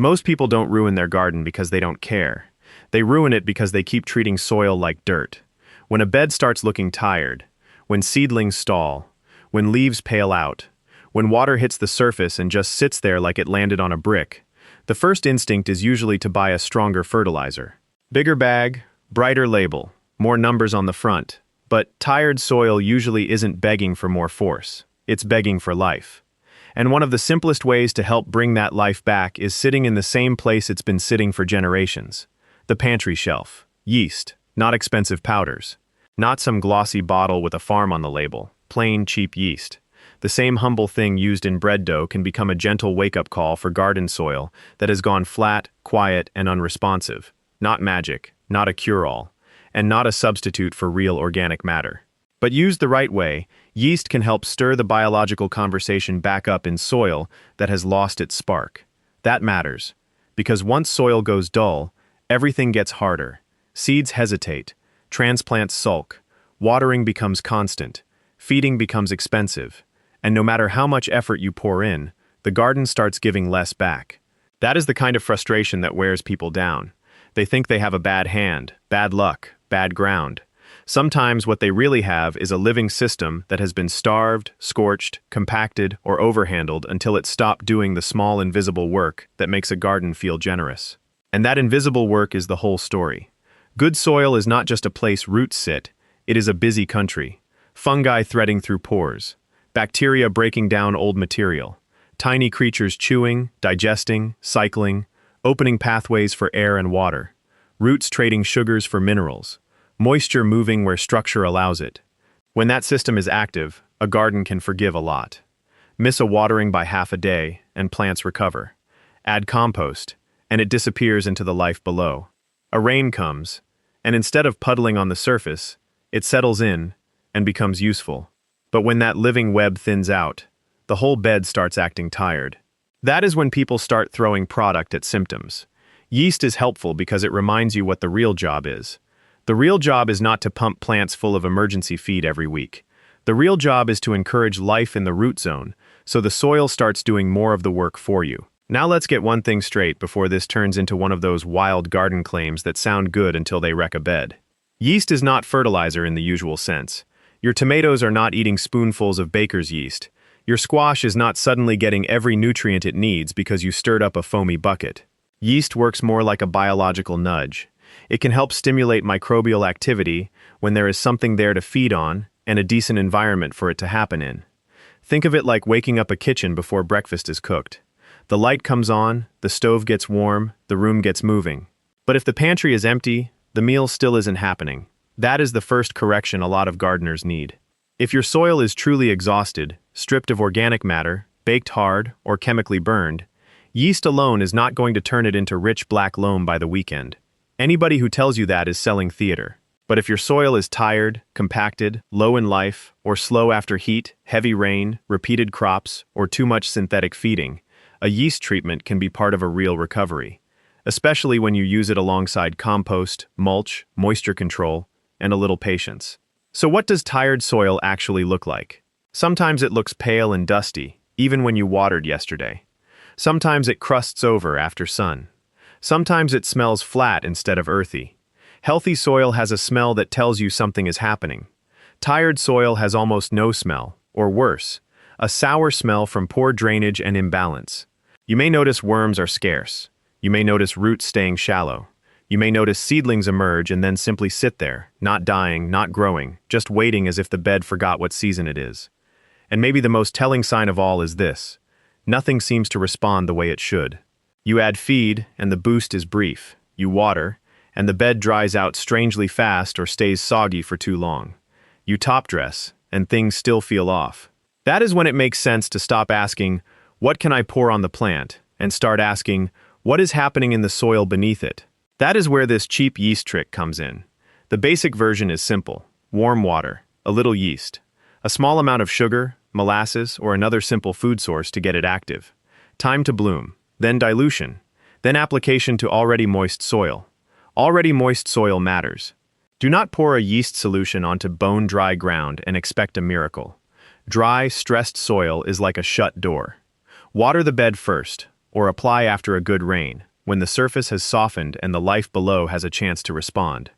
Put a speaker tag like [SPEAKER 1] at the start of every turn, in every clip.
[SPEAKER 1] Most people don't ruin their garden because they don't care. They ruin it because they keep treating soil like dirt. When a bed starts looking tired, when seedlings stall, when leaves pale out, when water hits the surface and just sits there like it landed on a brick, the first instinct is usually to buy a stronger fertilizer. Bigger bag, brighter label, more numbers on the front. But tired soil usually isn't begging for more force. It's begging for life. And one of the simplest ways to help bring that life back is sitting in the same place it's been sitting for generations. The pantry shelf. Yeast, not expensive powders. Not some glossy bottle with a farm on the label. Plain, cheap yeast. The same humble thing used in bread dough can become a gentle wake-up call for garden soil that has gone flat, quiet, and unresponsive. Not magic, not a cure-all, and not a substitute for real organic matter. But used the right way, yeast can help stir the biological conversation back up in soil that has lost its spark. That matters, because once soil goes dull, everything gets harder. Seeds hesitate, transplants sulk, watering becomes constant, feeding becomes expensive, and no matter how much effort you pour in, the garden starts giving less back. That is the kind of frustration that wears people down. They think they have a bad hand, bad luck, bad ground. Sometimes what they really have is a living system that has been starved, scorched, compacted, or overhandled until it stopped doing the small invisible work that makes a garden feel generous. And that invisible work is the whole story. Good soil is not just a place roots sit, it is a busy country. Fungi threading through pores, bacteria breaking down old material, tiny creatures chewing, digesting, cycling, opening pathways for air and water, roots trading sugars for minerals, moisture moving where structure allows it. When that system is active, a garden can forgive a lot. Miss a watering by half a day, and plants recover. Add compost, and it disappears into the life below. A rain comes, and instead of puddling on the surface, it settles in and becomes useful. But when that living web thins out, the whole bed starts acting tired. That is when people start throwing product at symptoms. Yeast is helpful because it reminds you what the real job is. The real job is not to pump plants full of emergency feed every week. The real job is to encourage life in the root zone, so the soil starts doing more of the work for you. Now let's get one thing straight before this turns into one of those wild garden claims that sound good until they wreck a bed. Yeast is not fertilizer in the usual sense. Your tomatoes are not eating spoonfuls of baker's yeast. Your squash is not suddenly getting every nutrient it needs because you stirred up a foamy bucket. Yeast works more like a biological nudge. It can help stimulate microbial activity when there is something there to feed on and a decent environment for it to happen in. Think of it like waking up a kitchen before breakfast is cooked. The light comes on, the stove gets warm, the room gets moving. But if the pantry is empty, the meal still isn't happening. That is the first correction a lot of gardeners need. If your soil is truly exhausted, stripped of organic matter, baked hard, or chemically burned, yeast alone is not going to turn it into rich black loam by the weekend. Anybody who tells you that is selling theater. But if your soil is tired, compacted, low in life, or slow after heat, heavy rain, repeated crops, or too much synthetic feeding, a yeast treatment can be part of a real recovery, especially when you use it alongside compost, mulch, moisture control, and a little patience. So what does tired soil actually look like? Sometimes it looks pale and dusty, even when you watered yesterday. Sometimes it crusts over after sun. Sometimes it smells flat instead of earthy. Healthy soil has a smell that tells you something is happening. Tired soil has almost no smell, or worse, a sour smell from poor drainage and imbalance. You may notice worms are scarce. You may notice roots staying shallow. You may notice seedlings emerge and then simply sit there, not dying, not growing, just waiting as if the bed forgot what season it is. And maybe the most telling sign of all is this: nothing seems to respond the way it should. You add feed, and the boost is brief. You water, and the bed dries out strangely fast or stays soggy for too long. You top dress, and things still feel off. That is when it makes sense to stop asking, "What can I pour on the plant?" and start asking, "What is happening in the soil beneath it?" That is where this cheap yeast trick comes in. The basic version is simple: warm water, a little yeast, a small amount of sugar, molasses, or another simple food source to get it active. Time to bloom, then dilution, then application to already moist soil. Already moist soil matters. Do not pour a yeast solution onto bone-dry ground and expect a miracle. Dry, stressed soil is like a shut door. Water the bed first, or apply after a good rain, when the surface has softened and the life below has a chance to respond.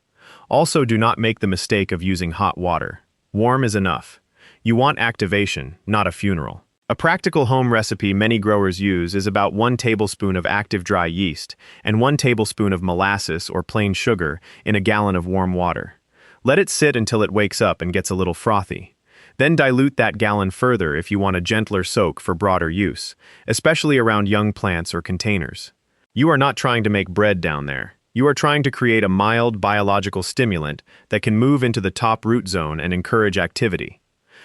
[SPEAKER 1] Also, do not make the mistake of using hot water. Warm is enough. You want activation, not a funeral. A practical home recipe many growers use is about 1 tablespoon of active dry yeast and 1 tablespoon of molasses or plain sugar in a gallon of warm water. Let it sit until it wakes up and gets a little frothy. Then dilute that gallon further if you want a gentler soak for broader use, especially around young plants or containers. You are not trying to make bread down there. You are trying to create a mild biological stimulant that can move into the top root zone and encourage activity.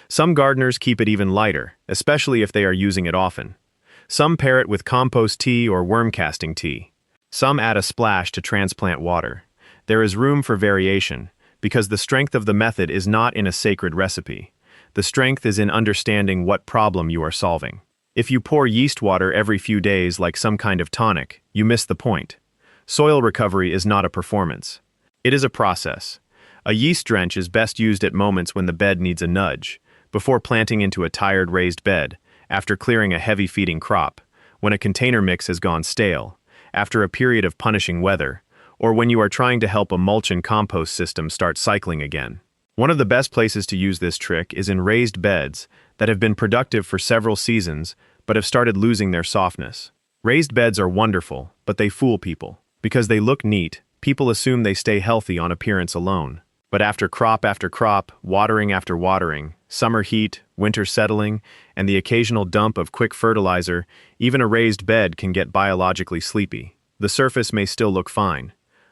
[SPEAKER 1] Some gardeners keep it even lighter, especially if they are using it often. Some pair it with compost tea or worm casting tea. Some add a splash to transplant water. There is room for variation, because the strength of the method is not in a sacred recipe. The strength is in understanding what problem you are solving. If you pour yeast water every few days like some kind of tonic, you miss the point. Soil recovery is not a performance. It is a process. A yeast drench is best used at moments when the bed needs a nudge, before planting into a tired raised bed, after clearing a heavy feeding crop, when a container mix has gone stale, after a period of punishing weather, or when you are trying to help a mulch and compost system start cycling again. One of the best places to use this trick is in raised beds that have been productive for several seasons but have started losing their softness. Raised beds are wonderful, but they fool people. Because they look neat, people assume they stay healthy on appearance alone. But after crop, watering after watering, summer heat, winter settling, and the occasional dump of quick fertilizer, even a raised bed can get biologically sleepy. The surface may still look fine.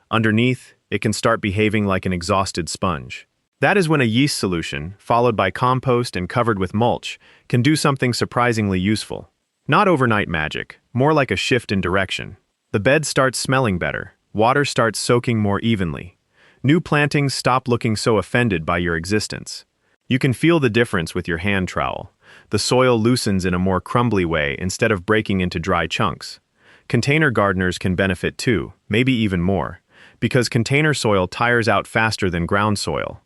[SPEAKER 1] Underneath, it can start behaving like an exhausted sponge. That is when a yeast solution, followed by compost and covered with mulch, can do something surprisingly useful. Not overnight magic, more like a shift in direction. The bed starts smelling better, water starts soaking more evenly. New plantings stop looking so offended by your existence. You can feel the difference with your hand trowel. The soil loosens in a more crumbly way instead of breaking into dry chunks. Container gardeners can benefit too, maybe even more, because container soil tires out faster than ground soil.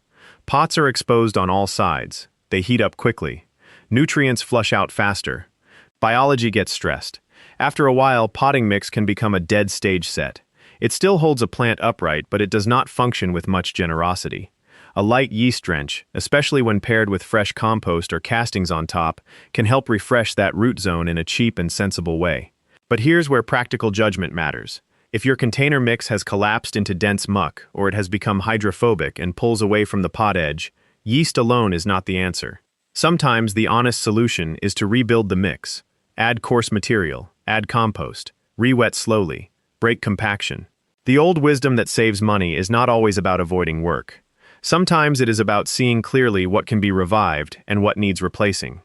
[SPEAKER 1] Pots are exposed on all sides. They heat up quickly. Nutrients flush out faster. Biology gets stressed. After a while, potting mix can become a dead stage set. It still holds a plant upright, but it does not function with much generosity. A light yeast drench, especially when paired with fresh compost or castings on top, can help refresh that root zone in a cheap and sensible way. But here's where practical judgment matters. If your container mix has collapsed into dense muck, or it has become hydrophobic and pulls away from the pot edge, yeast alone is not the answer. Sometimes the honest solution is to rebuild the mix. Add coarse material, add compost, re-wet slowly, break compaction. The old wisdom that saves money is not always about avoiding work. Sometimes it is about seeing clearly what can be revived and what needs replacing.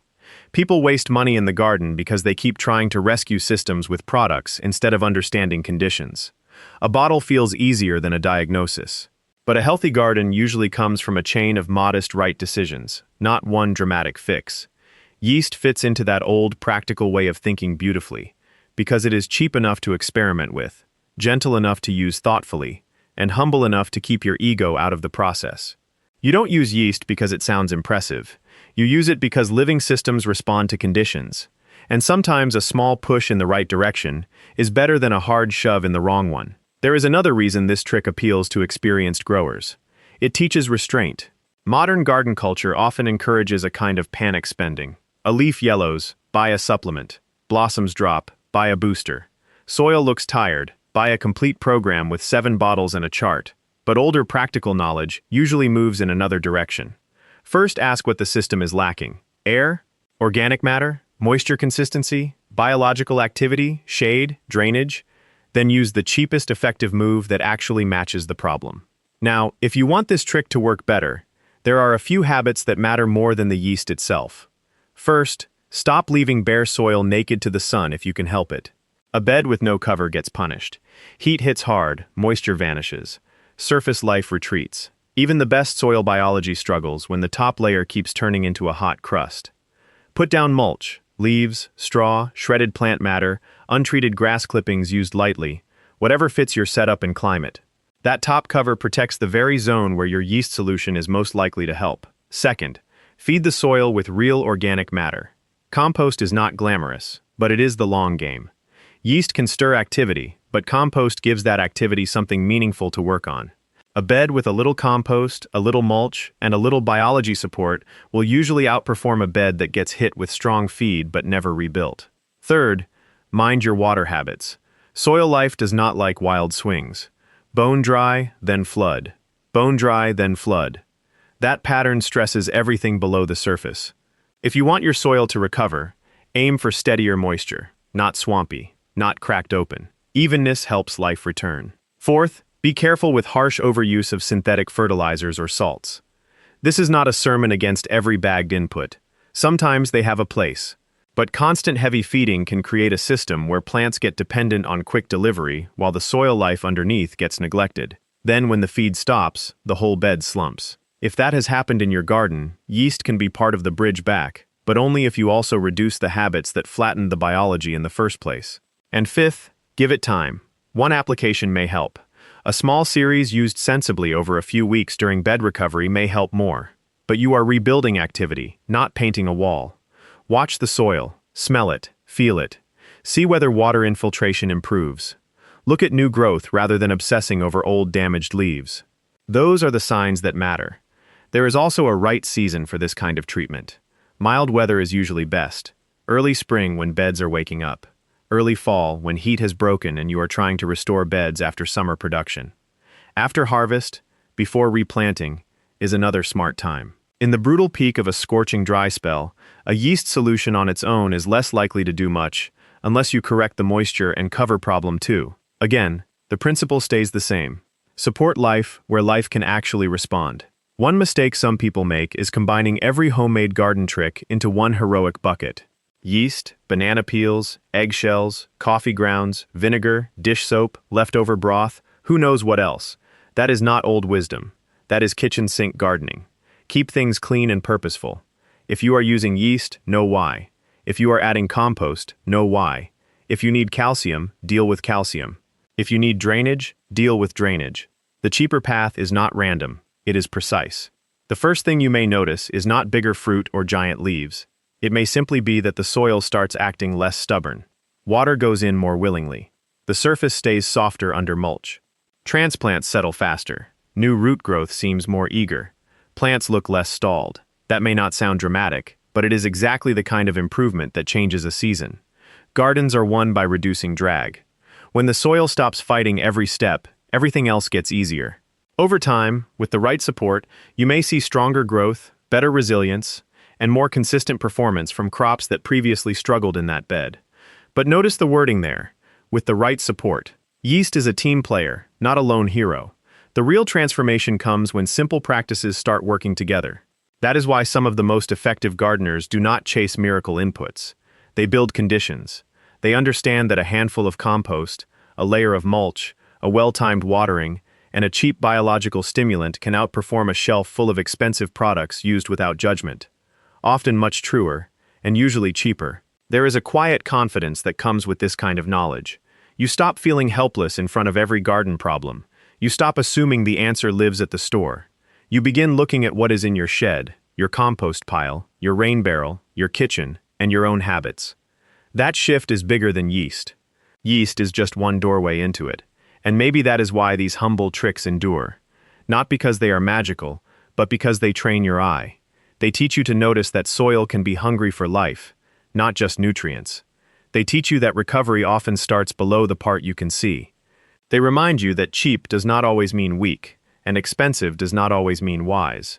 [SPEAKER 1] People waste money in the garden because they keep trying to rescue systems with products instead of understanding conditions. A bottle feels easier than a diagnosis. But a healthy garden usually comes from a chain of modest right decisions, not one dramatic fix. Yeast fits into that old, practical way of thinking beautifully, because it is cheap enough to experiment with, gentle enough to use thoughtfully, and humble enough to keep your ego out of the process. You don't use yeast because it sounds impressive. You use it because living systems respond to conditions. And sometimes a small push in the right direction is better than a hard shove in the wrong one. There is another reason this trick appeals to experienced growers. It teaches restraint. Modern garden culture often encourages a kind of panic spending. A leaf yellows, buy a supplement. Blossoms drop, buy a booster. Soil looks tired, buy a complete program with 7 bottles and a chart. But older practical knowledge usually moves in another direction. First, ask what the system is lacking. Air? Organic matter? Moisture consistency? Biological activity? Shade? Drainage? Then use the cheapest effective move that actually matches the problem. Now, if you want this trick to work better, there are a few habits that matter more than the yeast itself. First, stop leaving bare soil naked to the sun if you can help it. A bed with no cover gets punished. Heat hits hard, moisture vanishes. Surface life retreats. Even the best soil biology struggles when the top layer keeps turning into a hot crust. Put down mulch, leaves, straw, shredded plant matter, untreated grass clippings used lightly, whatever fits your setup and climate. That top cover protects the very zone where your yeast solution is most likely to help. Second, feed the soil with real organic matter. Compost is not glamorous, but it is the long game. Yeast can stir activity, but compost gives that activity something meaningful to work on. A bed with a little compost, a little mulch, and a little biology support will usually outperform a bed that gets hit with strong feed but never rebuilt. Third, mind your water habits. Soil life does not like wild swings. Bone dry, then flood. Bone dry, then flood. That pattern stresses everything below the surface. If you want your soil to recover, aim for steadier moisture, not swampy, not cracked open. Evenness helps life return. Fourth, be careful with harsh overuse of synthetic fertilizers or salts. This is not a sermon against every bagged input. Sometimes they have a place. But constant heavy feeding can create a system where plants get dependent on quick delivery while the soil life underneath gets neglected. Then when the feed stops, the whole bed slumps. If that has happened in your garden, yeast can be part of the bridge back, but only if you also reduce the habits that flattened the biology in the first place. And fifth, give it time. One application may help. A small series used sensibly over a few weeks during bed recovery may help more. But you are rebuilding activity, not painting a wall. Watch the soil, smell it, feel it. See whether water infiltration improves. Look at new growth rather than obsessing over old damaged leaves. Those are the signs that matter. There is also a right season for this kind of treatment. Mild weather is usually best. Early spring when beds are waking up. Early fall when heat has broken and you are trying to restore beds after summer production. After harvest, before replanting, is another smart time. In the brutal peak of a scorching dry spell, a yeast solution on its own is less likely to do much, unless you correct the moisture and cover problem too. Again, the principle stays the same. Support life where life can actually respond. One mistake some people make is combining every homemade garden trick into one heroic bucket. Yeast, banana peels, eggshells, coffee grounds, vinegar, dish soap, leftover broth, who knows what else. That is not old wisdom. That is kitchen sink gardening. Keep things clean and purposeful. If you are using yeast, know why. If you are adding compost, know why. If you need calcium, deal with calcium. If you need drainage, deal with drainage. The cheaper path is not random, it is precise. The first thing you may notice is not bigger fruit or giant leaves. It may simply be that the soil starts acting less stubborn. Water goes in more willingly. The surface stays softer under mulch. Transplants settle faster. New root growth seems more eager. Plants look less stalled. That may not sound dramatic, but it is exactly the kind of improvement that changes a season. Gardens are won by reducing drag. When the soil stops fighting every step, everything else gets easier. Over time, with the right support, you may see stronger growth, better resilience, and more consistent performance from crops that previously struggled in that bed. But notice the wording there, with the right support. Yeast is a team player, not a lone hero. The real transformation comes when simple practices start working together. That is why some of the most effective gardeners do not chase miracle inputs. They build conditions. They understand that a handful of compost, a layer of mulch, a well-timed watering, and a cheap biological stimulant can outperform a shelf full of expensive products used without judgment. Often much truer, and usually cheaper. There is a quiet confidence that comes with this kind of knowledge. You stop feeling helpless in front of every garden problem. You stop assuming the answer lives at the store. You begin looking at what is in your shed, your compost pile, your rain barrel, your kitchen, and your own habits. That shift is bigger than yeast. Yeast is just one doorway into it, and maybe that is why these humble tricks endure. Not because they are magical, but because they train your eye. They teach you to notice that soil can be hungry for life, not just nutrients. They teach you that recovery often starts below the part you can see. They remind you that cheap does not always mean weak, and expensive does not always mean wise.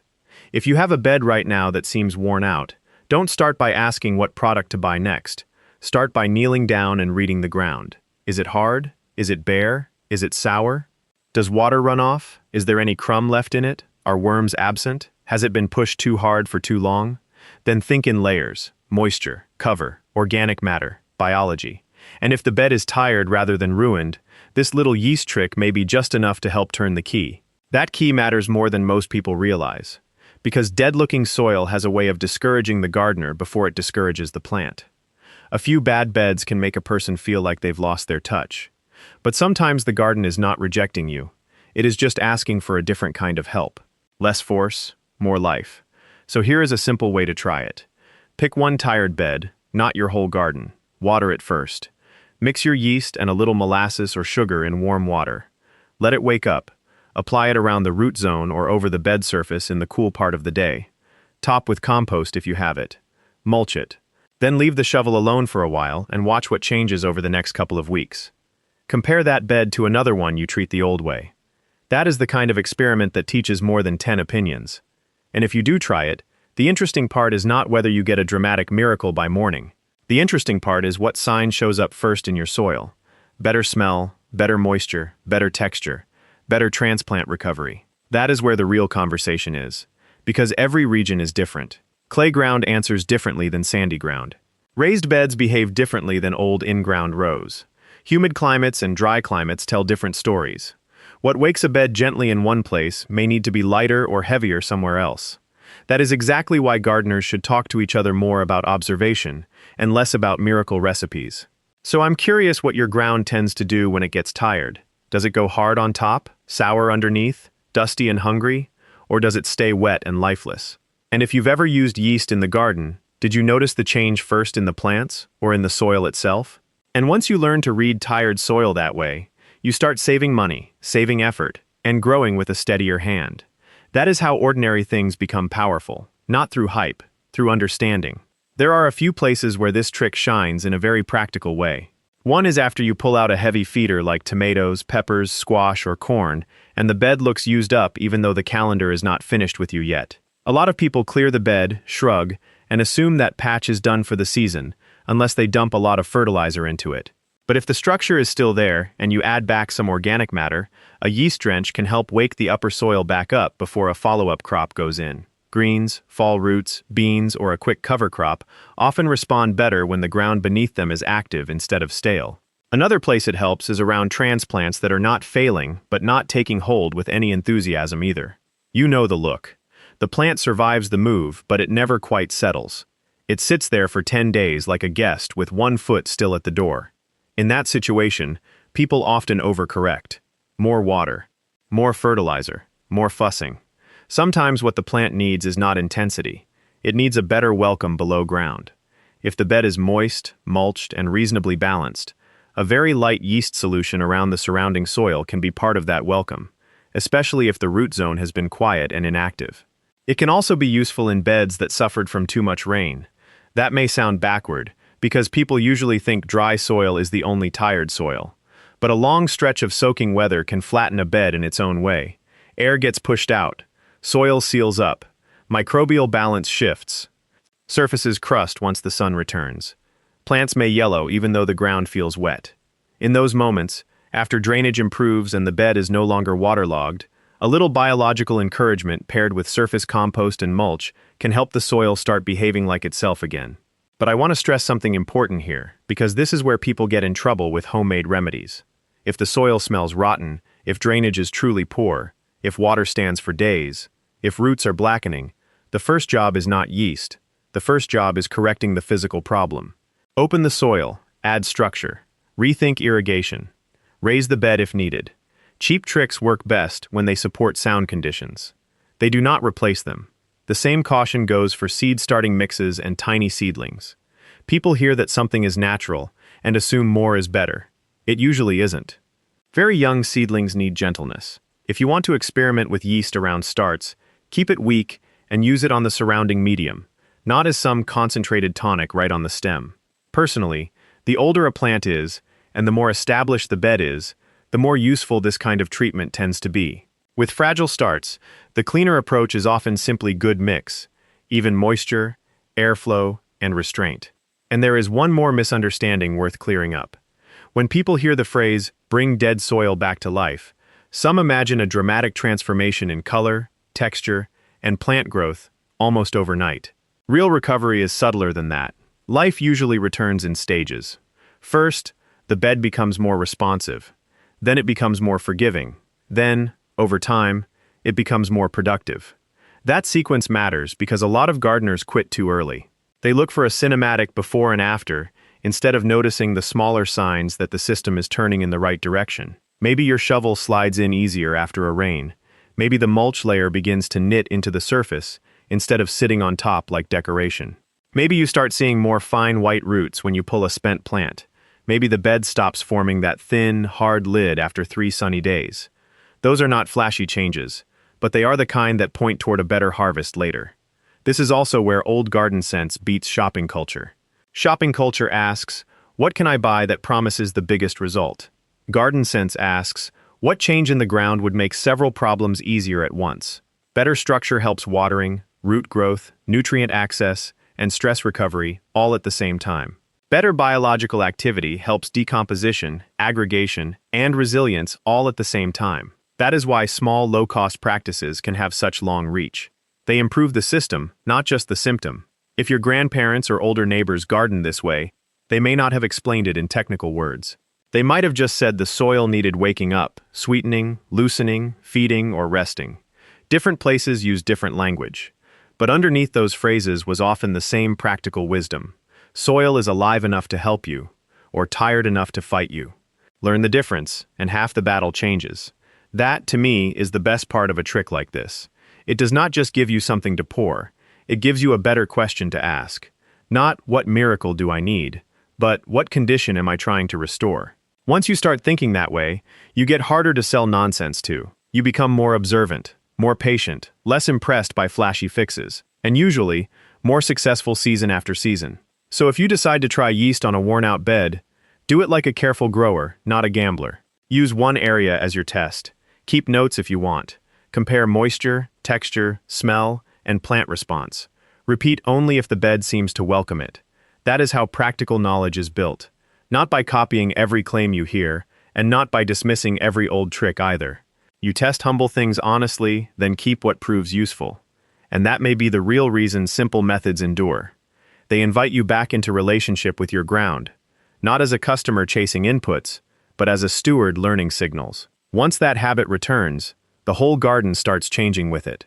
[SPEAKER 1] If you have a bed right now that seems worn out, don't start by asking what product to buy next. Start by kneeling down and reading the ground. Is it hard? Is it bare? Is it sour? Does water run off? Is there any crumb left in it? Are worms absent? Has it been pushed too hard for too long? Then think in layers: moisture, cover, organic matter, biology. And if the bed is tired rather than ruined, this little yeast trick may be just enough to help turn the key. That key matters more than most people realize, because dead-looking soil has a way of discouraging the gardener before it discourages the plant. A few bad beds can make a person feel like they've lost their touch. But sometimes the garden is not rejecting you. It is just asking for a different kind of help. Less force, more life. So here is a simple way to try it. Pick one tired bed, not your whole garden. Water it first. Mix your yeast and a little molasses or sugar in warm water. Let it wake up. Apply it around the root zone or over the bed surface in the cool part of the day. Top with compost if you have it. Mulch it. Then leave the shovel alone for a while and watch what changes over the next couple of weeks. Compare that bed to another one you treat the old way. That is the kind of experiment that teaches more than 10 opinions. And if you do try it, the interesting part is not whether you get a dramatic miracle by morning. The interesting part is what sign shows up first in your soil. Better smell, better moisture, better texture, better transplant recovery. That is where the real conversation is. Because every region is different. Clay ground answers differently than sandy ground. Raised beds behave differently than old in-ground rows. Humid climates and dry climates tell different stories. What wakes a bed gently in one place may need to be lighter or heavier somewhere else. That is exactly why gardeners should talk to each other more about observation and less about miracle recipes. So I'm curious what your ground tends to do when it gets tired. Does it go hard on top, sour underneath, dusty and hungry, or does it stay wet and lifeless? And if you've ever used yeast in the garden, did you notice the change first in the plants or in the soil itself? And once you learn to read tired soil that way, you start saving money, saving effort, and growing with a steadier hand. That is how ordinary things become powerful, not through hype, through understanding. There are a few places where this trick shines in a very practical way. One is after you pull out a heavy feeder like tomatoes, peppers, squash, or corn, and the bed looks used up even though the calendar is not finished with you yet. A lot of people clear the bed, shrug, and assume that patch is done for the season, unless they dump a lot of fertilizer into it. But if the structure is still there and you add back some organic matter, a yeast drench can help wake the upper soil back up before a follow-up crop goes in. Greens, fall roots, beans, or a quick cover crop often respond better when the ground beneath them is active instead of stale. Another place it helps is around transplants that are not failing but not taking hold with any enthusiasm either. You know the look. The plant survives the move, but it never quite settles. It sits there for 10 days like a guest with one foot still at the door. In that situation, people often overcorrect. More water, more fertilizer, more fussing. Sometimes what the plant needs is not intensity. It needs a better welcome below ground. If the bed is moist, mulched, and reasonably balanced, a very light yeast solution around the surrounding soil can be part of that welcome, especially if the root zone has been quiet and inactive. It can also be useful in beds that suffered from too much rain. That may sound backward, because people usually think dry soil is the only tired soil. But a long stretch of soaking weather can flatten a bed in its own way. Air gets pushed out. Soil seals up. Microbial balance shifts. Surfaces crust once the sun returns. Plants may yellow even though the ground feels wet. In those moments, after drainage improves and the bed is no longer waterlogged, a little biological encouragement paired with surface compost and mulch can help the soil start behaving like itself again. But I want to stress something important here, because this is where people get in trouble with homemade remedies. If the soil smells rotten, if drainage is truly poor, if water stands for days, if roots are blackening, the first job is not yeast. The first job is correcting the physical problem. Open the soil, add structure, rethink irrigation, raise the bed if needed. Cheap tricks work best when they support sound conditions. They do not replace them. The same caution goes for seed-starting mixes and tiny seedlings. People hear that something is natural and assume more is better. It usually isn't. Very young seedlings need gentleness. If you want to experiment with yeast around starts, keep it weak and use it on the surrounding medium, not as some concentrated tonic right on the stem. Personally, the older a plant is, and the more established the bed is, the more useful this kind of treatment tends to be. With fragile starts, the cleaner approach is often simply good mix, even moisture, airflow, and restraint. And there is one more misunderstanding worth clearing up. When people hear the phrase, "bring dead soil back to life," some imagine a dramatic transformation in color, texture, and plant growth almost overnight. Real recovery is subtler than that. Life usually returns in stages. First, the bed becomes more responsive. Then it becomes more forgiving. Then, over time, it becomes more productive. That sequence matters because a lot of gardeners quit too early. They look for a cinematic before and after, instead of noticing the smaller signs that the system is turning in the right direction. Maybe your shovel slides in easier after a rain. Maybe the mulch layer begins to knit into the surface, instead of sitting on top like decoration. Maybe you start seeing more fine white roots when you pull a spent plant. Maybe the bed stops forming that thin, hard lid after 3 sunny days. Those are not flashy changes, but they are the kind that point toward a better harvest later. This is also where old garden sense beats shopping culture. Shopping culture asks, what can I buy that promises the biggest result? Garden sense asks, what change in the ground would make several problems easier at once? Better structure helps watering, root growth, nutrient access, and stress recovery all at the same time. Better biological activity helps decomposition, aggregation, and resilience all at the same time. That is why small, low-cost practices can have such long reach. They improve the system, not just the symptom. If your grandparents or older neighbors gardened this way, they may not have explained it in technical words. They might have just said the soil needed waking up, sweetening, loosening, feeding, or resting. Different places use different language. But underneath those phrases was often the same practical wisdom. Soil is alive enough to help you, or tired enough to fight you. Learn the difference, and half the battle changes. That, to me, is the best part of a trick like this. It does not just give you something to pour, it gives you a better question to ask. Not, what miracle do I need, but what condition am I trying to restore? Once you start thinking that way, you get harder to sell nonsense to. You become more observant, more patient, less impressed by flashy fixes, and usually, more successful season after season. So if you decide to try yeast on a worn-out bed, do it like a careful grower, not a gambler. Use one area as your test. Keep notes if you want. Compare moisture, texture, smell, and plant response. Repeat only if the bed seems to welcome it. That is how practical knowledge is built. Not by copying every claim you hear, and not by dismissing every old trick either. You test humble things honestly, then keep what proves useful. And that may be the real reason simple methods endure. They invite you back into relationship with your ground, not as a customer chasing inputs, but as a steward learning signals. Once that habit returns, the whole garden starts changing with it.